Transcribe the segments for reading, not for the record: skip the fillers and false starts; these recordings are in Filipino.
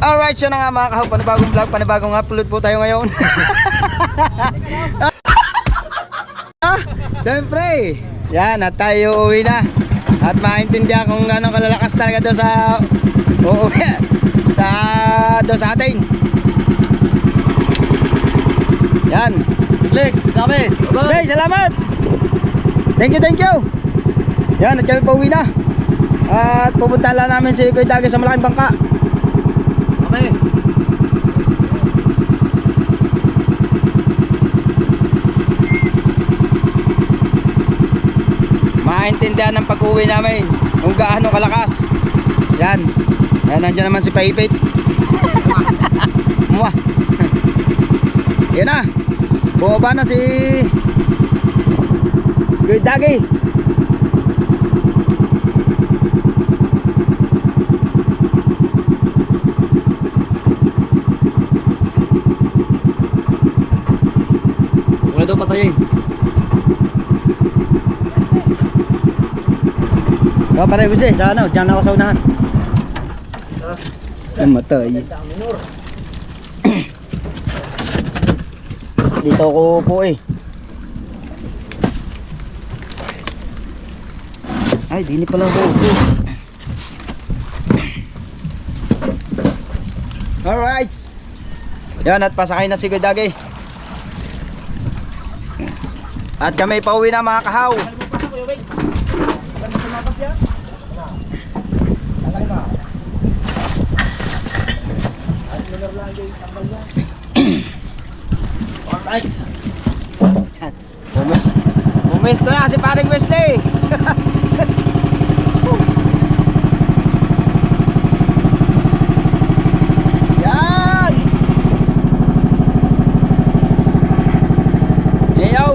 Alright, so na nga mga kahaw, panibagong vlog, panibagong upload po tayo ngayon. Siyempre, yan, at tayo uuwi na. At maintindihan kung gano'ng kalalakas talaga doon sa uuwi, doon sa atin. Yan. Click, kami. Okay, salamat. Thank you. Yan, at kami pauwi na. At pupunta lang namin si Kuya Dagi sa malaking bangka. Okay. Maintindihan ng pag-uwi namin kung gaano kalakas. Yan. Yan, nandiyan naman si Paipit. Mwah. Yan na. Bumaba na si Kuya Dagi. Wala daw patayin. Pareho siya sa ano, diyan ako sa unahan. Namatay. Dito ako po eh. Ay, dini pala ako. Alright. Yan, at pasakay na si Kuya Dagi. At kami pauwi na mga kahaw. Bumesto na si paring Wesley. Yan. Ayaw.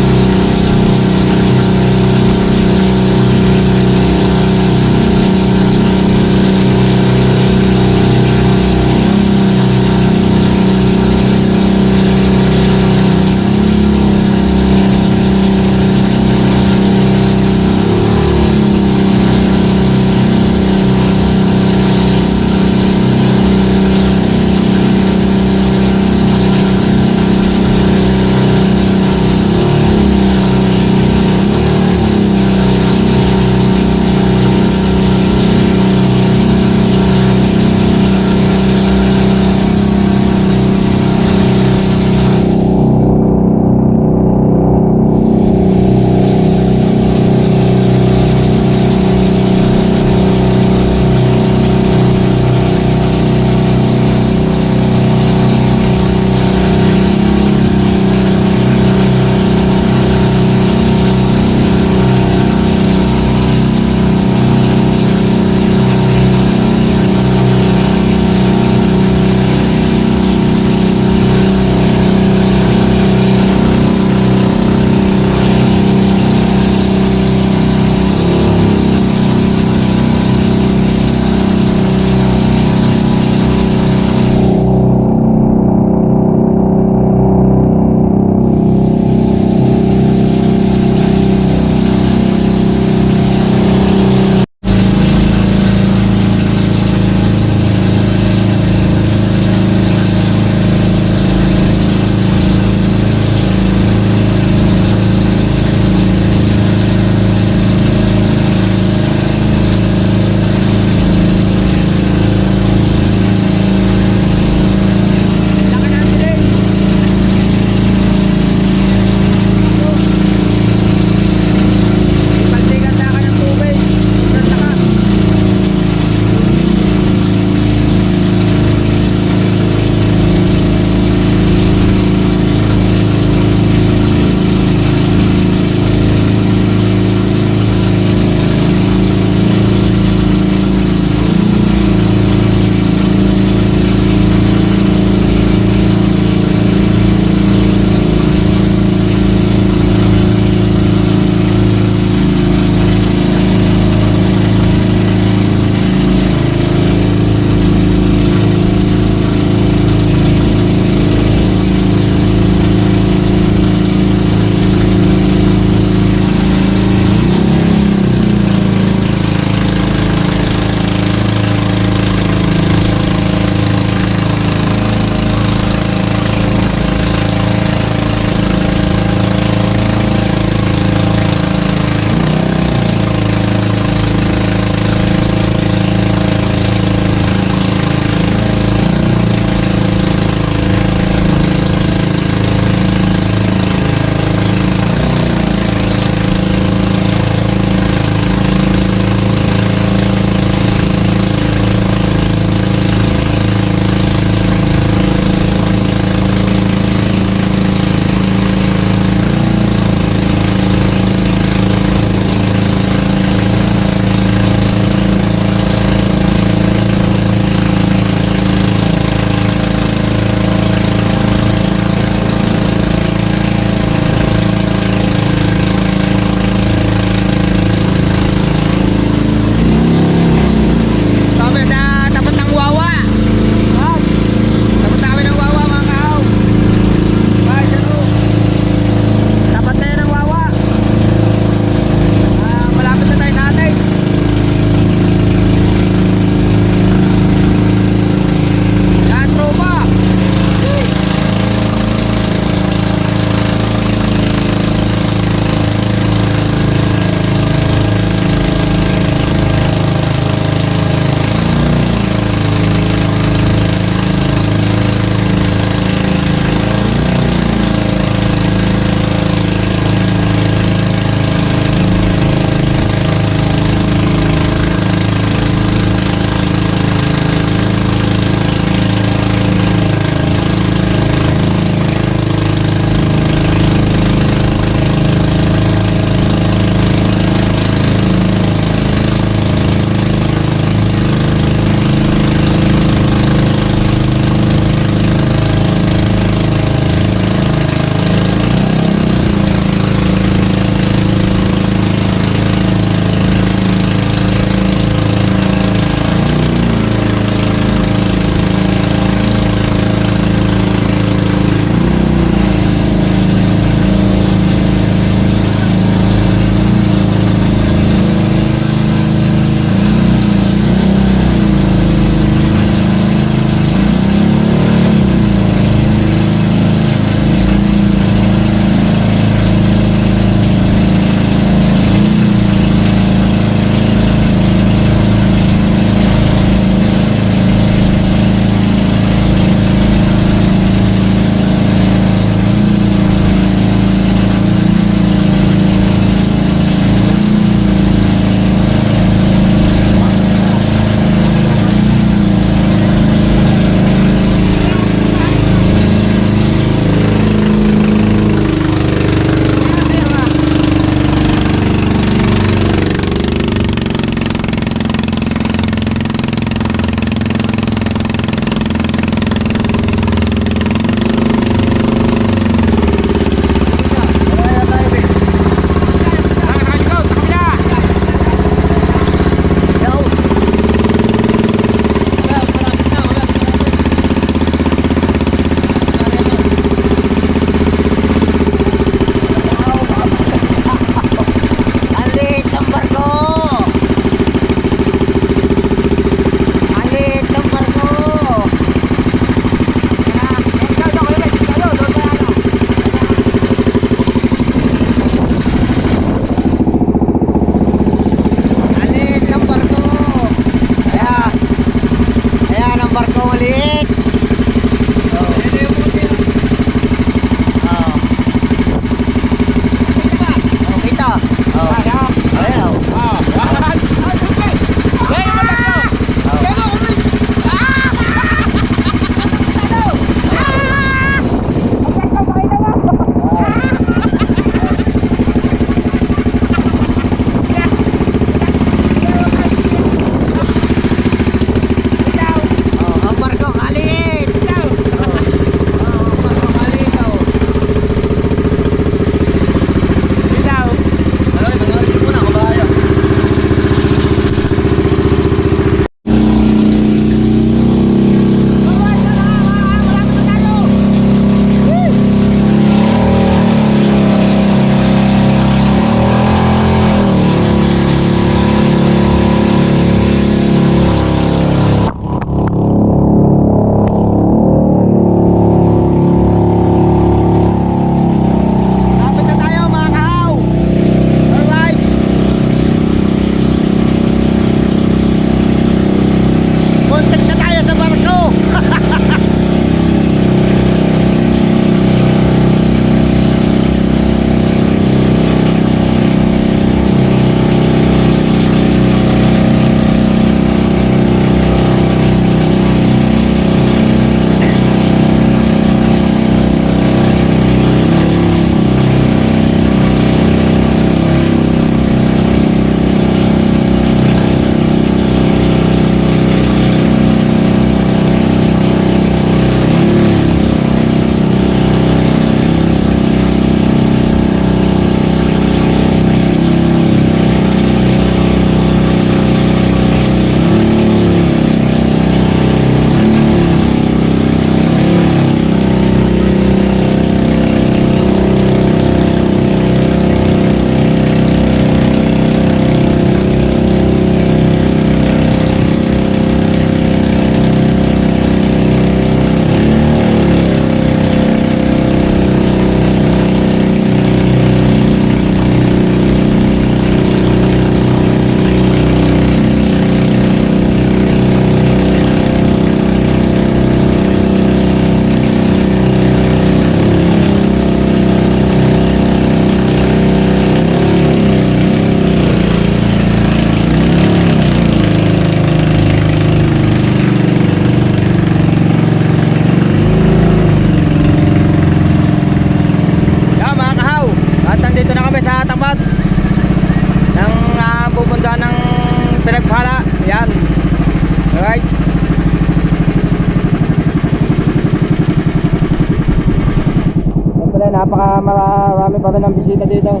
marami pa rin ang bisita dito.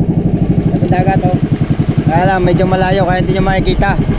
Sa dagat oh. Kaya lang medyo malayo kaya hindi nyo makikita.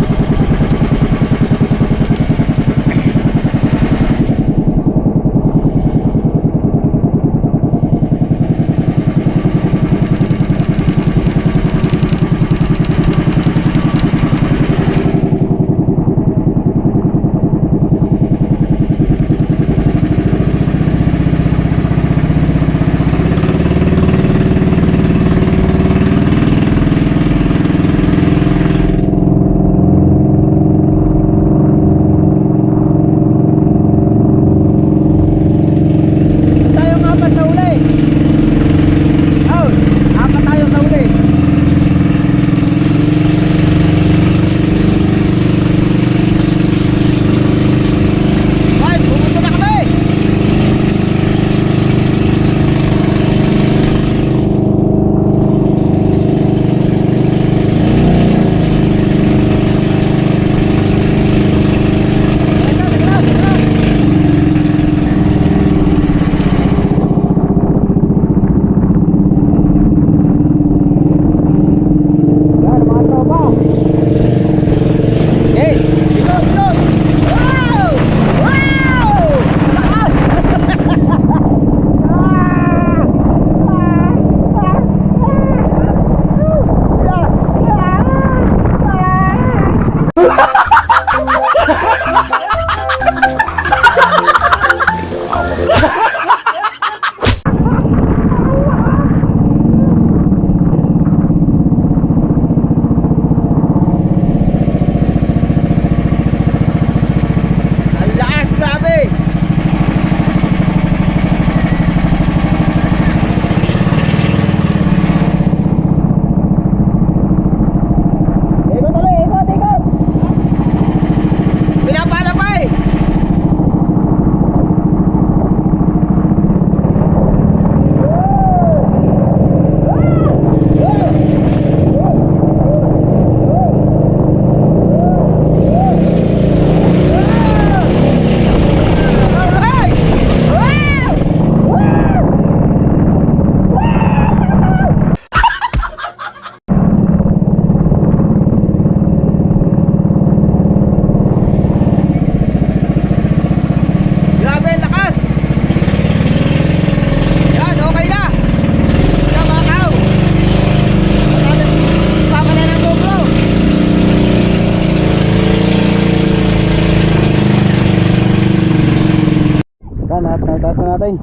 natin.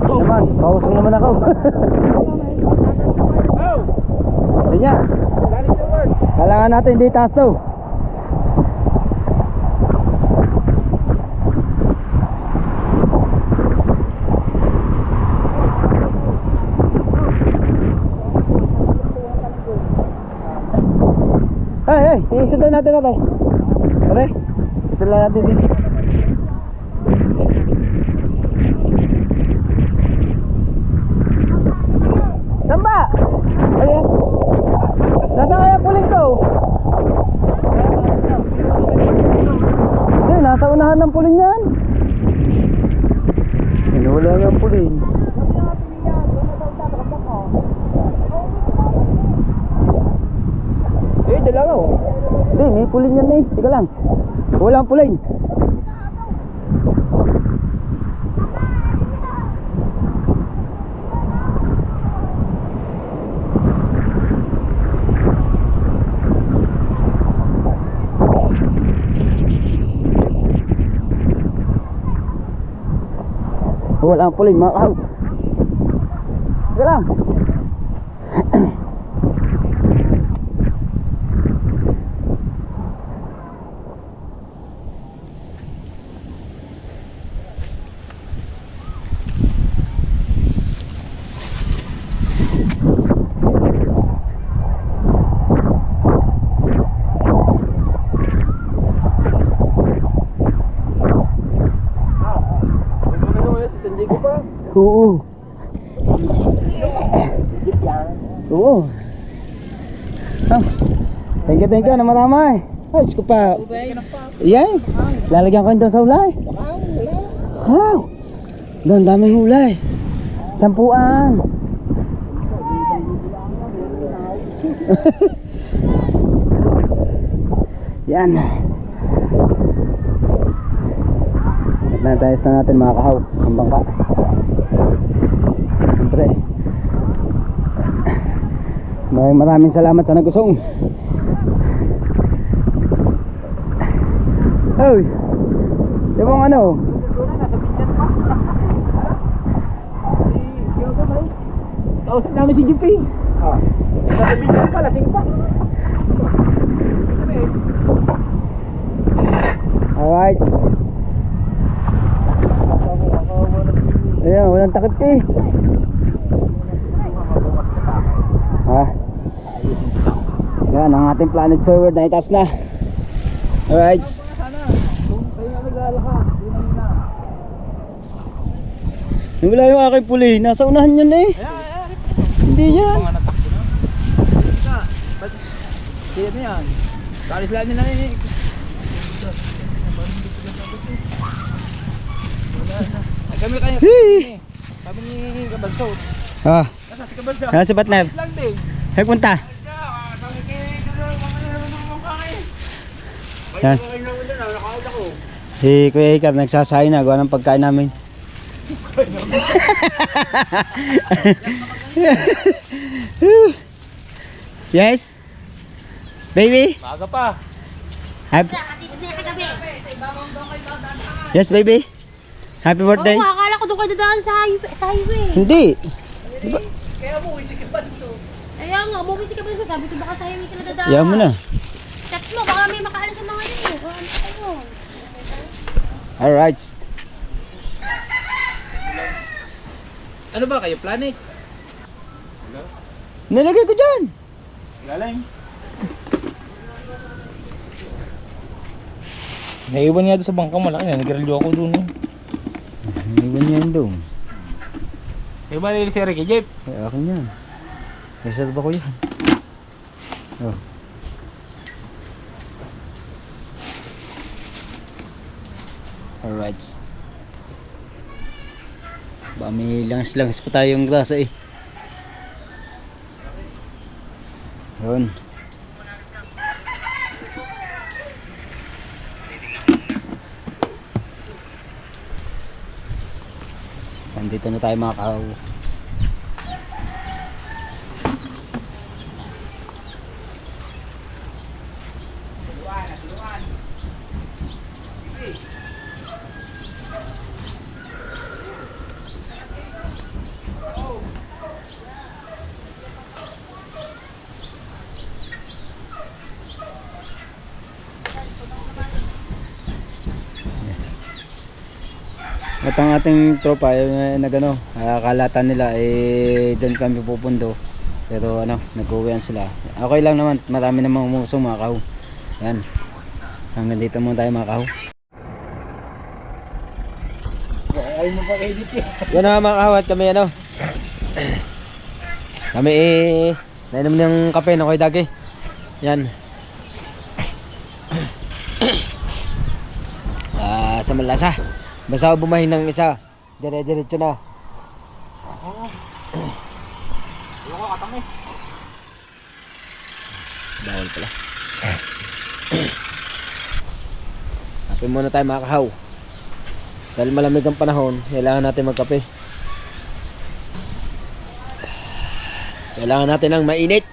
Naman, pausong naman ako. Kanya. Kailangan natin hindi taas to. Hey, isundan natin na tayo. Pare, isundan natin din. Samba! Ayan. Nasa kaya puling ko? Hindi, nasa unahan ng puling yan. Wala nga ang puling. Dalawa. Hindi, may puling yan eh. Tika lang. Walang puling. Walang puling mga kahaw. Tika lang. Oo. Oo. Ah, thank you na marami. Ay, ko pa. Yan. Lalagyan ko doon sa ulay. Wow. Doon daming ulay. Sampuan. Yan. Natayos na natin mga kahaw ang bangka. Siyempre, maraming salamat sa nagusong. Hoy, yung mga ano Kausap namin si JP. Nasa video pa, lasing pa. alright. Ayan, walang takip eh. Ha? Yan, ang ating planet server na itaas na. Alright. Sana, kung kayo na naglalaka, yun ang na. Yung wala yung aking puli, nasa unahan yun eh. Ayan. Hindi yan. Mga natakbo na. Isa, ba't? Kaya na yan. Kalis lang nila eh. Wala na. Ay, kami kayo. Hee! Sabi ni Kabanso. Ah, Nasa si Kabanso. nasa si Batner. Lang din. Hey, punta. Sabi kay Yan. Si Kuya Ikat nagsasahin na, gawa ng pagkain namin. Yes? Baby? Maaga pa. Happy... Yes, baby? Happy birthday? Oo, akala ko doon kayo dadaan sa highway. Hindi. Kaya mo, si Kabanso. Kaya nga, umuwi si Kabanso. Sabi ko baka sa highway sila dadaan. Yaw mo na. Chat mo, baka may makaalam sa mga yun eh. Ano kayo? Alright. Ano ba kayo, planet? Nilagay ko dyan. Galing. Naiwan nga doon sa bangka malaki na. Nag-rally ako doon. Iwan niya yun doon. Kayo ba nilili si Ricky, Jeep? Ay, akin yan. Reserve ba ko yan? Oh. Alright. Ba may langs-langs pa tayong grasa eh. Yun. Nandito na tayo mga kahaw. At ang ating tropa nagano, kalatan nila doon kami pupundo. Pero nag-uwian sila. Okay lang naman, marami namang umusong mga kaho. Yan. Hanggang dito muna tayo mga kaho. Ay mo pa kayo dito. Yan na mga kaho at kami kami nainom ng kape na koy dagi. Yan. Sa malasa. Basta ako bumahin ng isa, dire-diretso na. Ayoko katamis. Bawal pala. Kape muna tayo mga kahaw. Dahil malamig ang panahon, kailangan natin magkape. Kailangan natin ng mainit.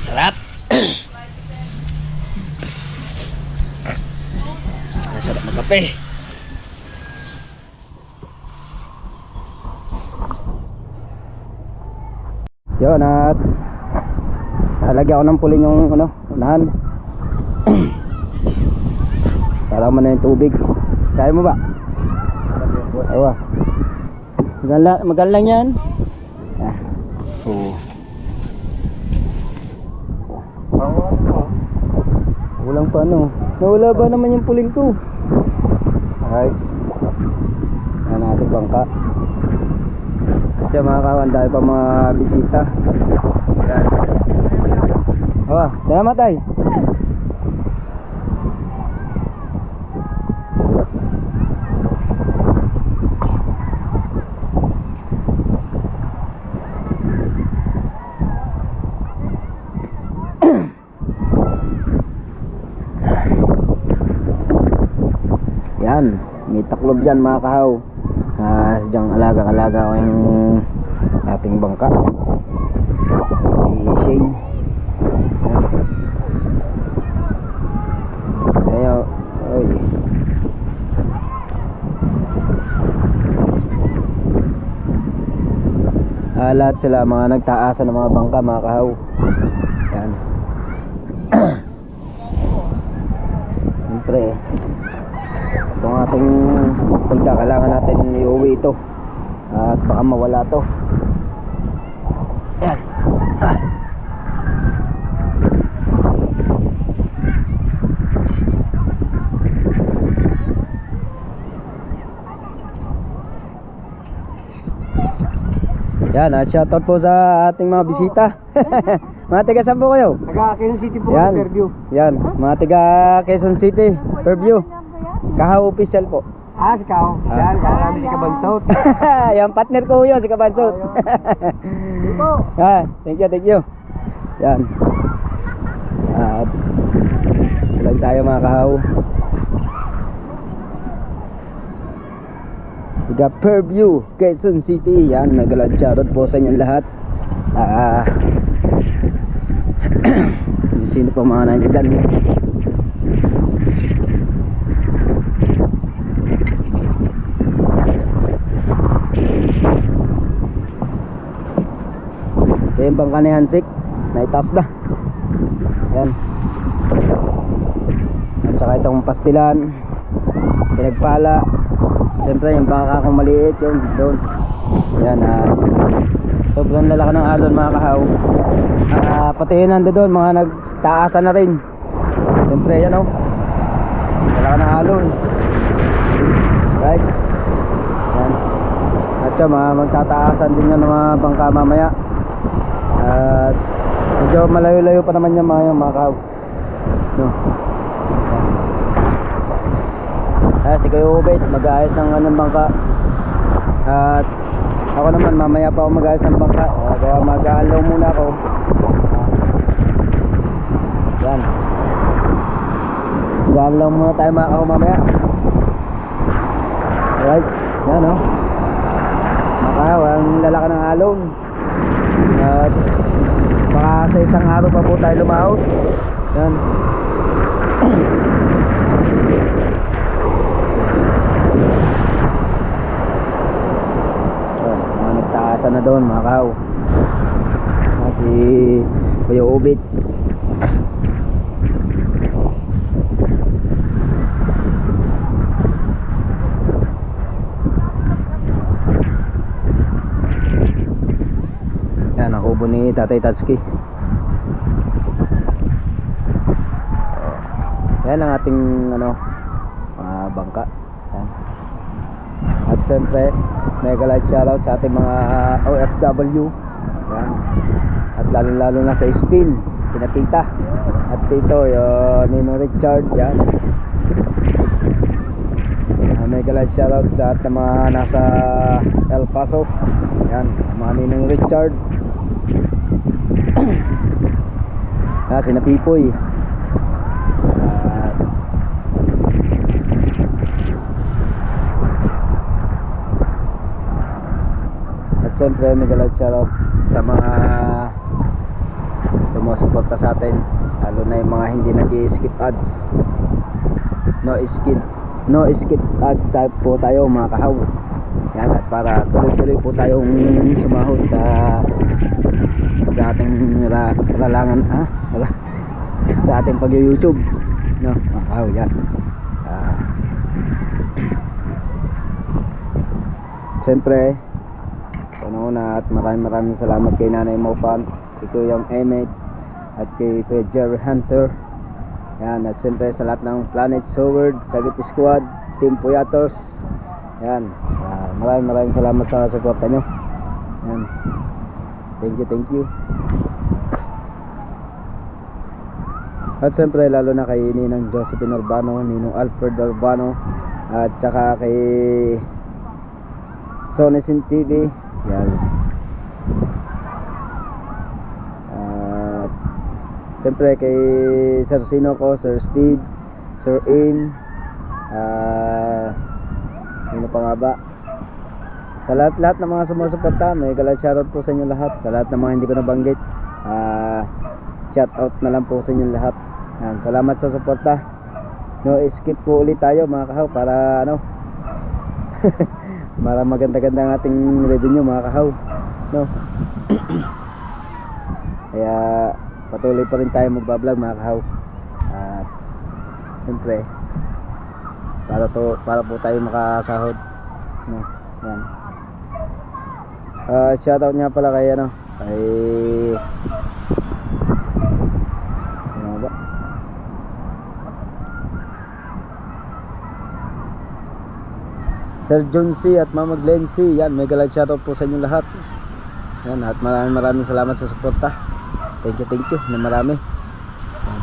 Sarap. Sarap magkape. Yun at lalagyan ko ng puling yung unahan. Para man na yung tubig. Kaya mo ba? Awa. Magal lang yan. Ah. Oo. Walang pa ano. Nawala ba naman yung puling ko? Alright. Yan natin bangka. Kasi mga kawan, dahil pa mga bisita. Yan. Awa, salamat ay. Yan, may taklob dyan mga kahaw. Diyan alaga-alaga ko yung ating bangka. Shane. Ayo, oy. Lahat sila mga nagtaasan ng mga bangka mga kahaw. Yan. Siyempre itong ating pagka kailangan natin iuwi ito at baka mawala to. Yan. Yan, shoutout po sa ating mga bisita. Mga taga saan po kayo? Taga Quezon City po, Yan. Fairview. Yan, mga taga Quezon City, Fairview. Kahaw official po. Si Kao. Yan, kaya si Kabansot. Yan, partner ko yun, si Kabansot. Thank you. Yan. At lang tayo mga kahaw. Taga Fairview, Quezon City. Yan, nagalan shoutout po sa inyong lahat. Sino pa mga nandiyan? Yung bangka ni Hansik naitaas na. Yan. At saka itong pastilan, pinagpala. Siyempre yung bangka kong maliit yun doon. Yan. Sobrang lalaki ng alon mga kahaw. Pati yun nando doon mga nagtaasan na rin. Siyempre yan o, lalaki ng alon. Right. Yan. At siya mga magtataasan din yan ng mga bangka mamaya. At medyo malayo-layo pa naman yung mga kahaw. No. Si Kuya Ubed mag-aayos ng anong bangka. At ako naman mamaya pa ako mag-aayos ng bangka. Mag-aalaw muna ako. Yan. Mag-aalaw muna tayo mga kahaw mamaya. Alright. Yan o. Mga kahaw, ang lalaki ng alon. At baka sa isang araw pa po tayo lumahot. Yan. Mga nagtaasan na doon mga kahaw. Si Kuya Ubit. Yan ang kubo ni Tatay Tatsuki. Yan ang ating bangka. Yan. At siyempre mega light shoutout sa ating mga OFW. Yan. At lalo na sa Spin, sina Tita at Tito yung Nino Richard. Yan. Mega light shoutout sa ating mga nasa El Paso. Yan, mga Ninong Richard. Sina Pipoy. At siyempre mega light shoutout sa mga sumusuporta sa atin, lalo na yung mga hindi nag-skip ads. No skip ads type po tayo mga kahaw. Yan, at para tuloy-tuloy po tayong sumahod sa ating ralangan sa ating pag-YouTube, no? Yan. Siyempre, una at maraming salamat kay Nanay Mopan, kay Kuyang Emmett, at kay Kuya Jerry Hunter. Yan, at siyempre sa lahat ng Planet Sword, Sagit Squad, Team Puyators. Yan, maraming salamat sa suporta nyo. Yan, thank you. At siyempre lalo na kay Ninang Josephine Urbano, Ninong Alfred Urbano, at saka kay Sonesin TV. Yan. At siyempre kay Sir Sinoco, Sir Steve, Sir Aim, ano pa nga ba? Sa lahat ng mga sumusuporta, may shoutout po sa inyo lahat. Sa lahat ng mga hindi ko nabanggit, shoutout na lang po sa inyo lahat. Yan, salamat sa suporta. No, skip po ulit tayo mga kahaw para ano para maganda-ganda ang ating revenue mga kahaw, no? Kaya patuloy pa rin tayo magbablog mga kahaw. At siyempre para po tayo makasahod, no? Yan. Shoutout nga pala kay ano, kay ano ba? Sir John C. at Mama Glenn C. Yan, mega like shoutout po sa inyo lahat. Yan, at maraming salamat sa suporta. Thank you na marami. Yan.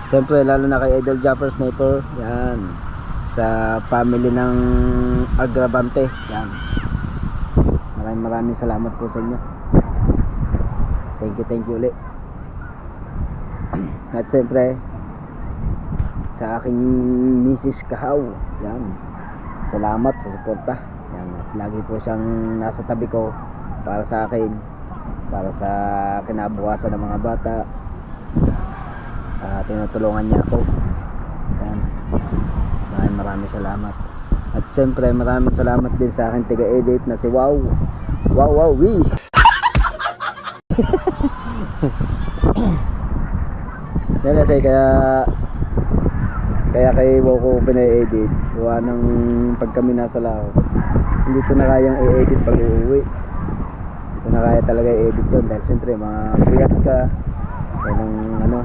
Siyempre lalo na kay Idol Japper Sniper. Yan, sa family ng Agravante. Yan, maraming salamat po sa inyo. Thank you ulit. At siyempre sa aking Mrs. Kahaw, yan, salamat sa suporta. Yan, at lagi po siyang nasa tabi ko para sa akin, para sa kinabukasan ng mga bata. Tinutulungan niya ako. Yan, maraming salamat. At siyempre maraming salamat din sa aking tiga-edit na si Wow Wee. Yan kasi kaya kay Wow ko pina-edit gawa ng pag kami nasa Lao, hindi ko na kayang i-edit pag uuwi. Hindi ko na kaya talaga i-edit yun dahil siyempre mga puyat ka kaya ng ano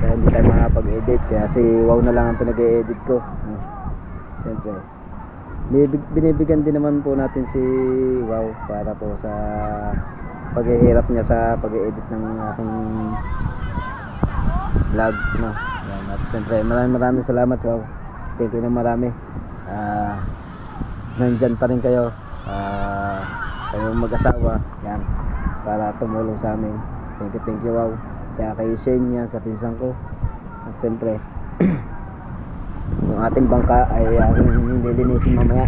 kaya hindi tayo makapag-edit. Kaya si Wow na lang ang pinag-edit ko. Siyempre binibigyan din naman po natin si Wow para po sa paghihirap niya sa pag-edit ng aking vlog, no? Yan. At siyempre maraming salamat. Wow, thank you na marami. Nandyan pa rin kayo, kayong mag-asawa, yan, para tumulong sa amin. Thank you Wow. Kaya kay Shane yan, sa pinsan ko. At siyempre yung ating bangka ay aking nililinisin mamaya,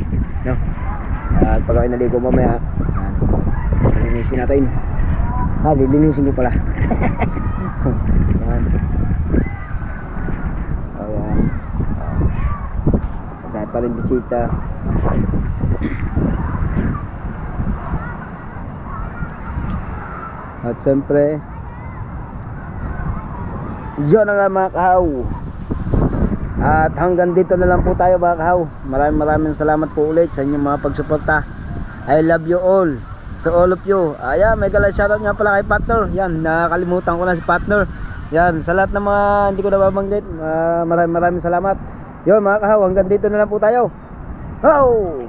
no? At pag ako naligo mamaya, yan, lilinisin natin. Lilinisin ko pala. Yan. So yan, dahil pa rin bisita. At siyempre yun na nga mga kahaw. At hanggang dito na lang po tayo mga kahaw. Maraming salamat po ulit sa inyong mga pagsuporta. I love you all. So all of you. Ayan, may gala shoutout nga pala kay partner. Yan, nakakalimutan ko na si partner. Yan, sa lahat ng mga hindi ko nababanggit, maraming salamat. Yun mga kahaw, hanggang dito na lang po tayo. Ho!